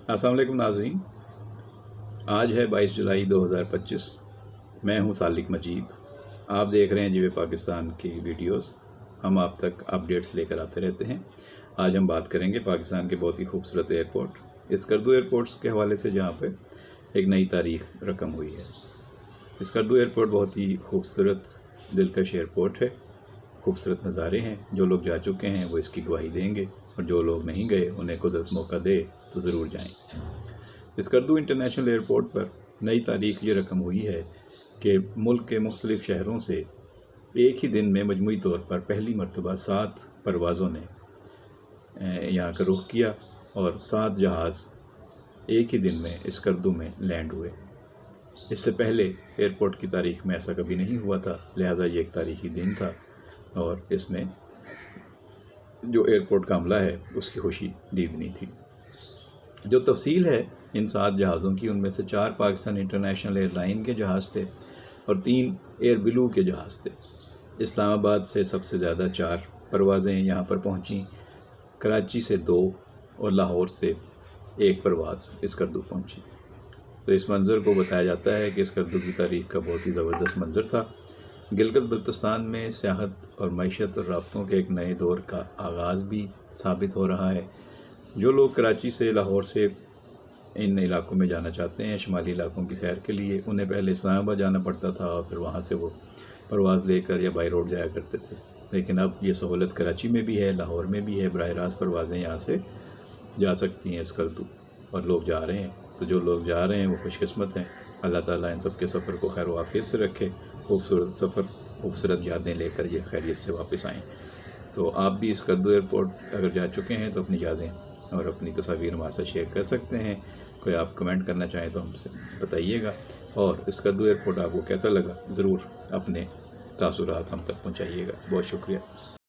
السلام علیکم ناظرین، آج ہے 22 جولائی 2025۔ میں ہوں سالک مجید۔ آپ دیکھ رہے ہیں جیوے پاکستان کی ویڈیوز۔ ہم آپ تک اپڈیٹس لے کر آتے رہتے ہیں۔ آج ہم بات کریں گے پاکستان کے بہت ہی خوبصورت ایئرپورٹ اسکردو ایئرپورٹس کے حوالے سے، جہاں پہ ایک نئی تاریخ رقم ہوئی ہے۔ اسکردو ایئرپورٹ بہت ہی خوبصورت دلکش ایئرپورٹ ہے، خوبصورت نظارے ہیں۔ جو لوگ جا چکے ہیں وہ اس کی گواہی دیں گے، اور جو لوگ نہیں گئے انہیں قدرت موقع دے تو ضرور جائیں۔ اسکردو انٹرنیشنل ایئرپورٹ پر نئی تاریخ یہ رقم ہوئی ہے کہ ملک کے مختلف شہروں سے ایک ہی دن میں مجموعی طور پر پہلی مرتبہ 7 پروازوں نے یہاں کا رخ کیا، اور 7 جہاز ایک ہی دن میں اسکردو میں لینڈ ہوئے۔ اس سے پہلے ایئرپورٹ کی تاریخ میں ایسا کبھی نہیں ہوا تھا، لہٰذا یہ ایک تاریخی دن تھا، اور اس میں جو ایئرپورٹ کا عملہ ہے اس کی خوشی دیدنی تھی۔ جو تفصیل ہے ان 7 جہازوں کی، ان میں سے 4 پاکستان انٹرنیشنل ایئر لائن کے جہاز تھے اور 3 ایئر بلو کے جہاز تھے۔ اسلام آباد سے سب سے زیادہ 4 پروازیں یہاں پر پہنچیں، کراچی سے 2 اور لاہور سے 1 پرواز اسکردو پہنچی۔ تو اس منظر کو بتایا جاتا ہے کہ اسکردو کی تاریخ کا بہت ہی زبردست منظر تھا۔ گلگت بلتستان میں سیاحت اور معیشت اور رابطوں کے ایک نئے دور کا آغاز بھی ثابت ہو رہا ہے۔ جو لوگ کراچی سے، لاہور سے ان علاقوں میں جانا چاہتے ہیں شمالی علاقوں کی سیر کے لیے، انہیں پہلے اسلام آباد جانا پڑتا تھا اور پھر وہاں سے وہ پرواز لے کر یا بائی روڈ جایا کرتے تھے، لیکن اب یہ سہولت کراچی میں بھی ہے، لاہور میں بھی ہے۔ براہ راست پروازیں یہاں سے جا سکتی ہیں اسکردو، اور لوگ جا رہے ہیں۔ تو جو لوگ جا رہے ہیں وہ خوش قسمت ہیں۔ اللہ تعالیٰ ان سب کے سفر کو خیر و عافیت سے رکھے، خوبصورت سفر، خوبصورت یادیں لے کر یہ خیریت سے واپس آئیں۔ تو آپ بھی اسکردو ایئرپورٹ اگر جا چکے ہیں تو اپنی یادیں اور اپنی تصاویر ہمارے ساتھ شیئر کر سکتے ہیں۔ کوئی آپ کمنٹ کرنا چاہیں تو ہم سے بتائیے گا، اور اسکردو ایئرپورٹ آپ کو کیسا لگا ضرور اپنے تاثرات ہم تک پہنچائیے گا۔ بہت شکریہ۔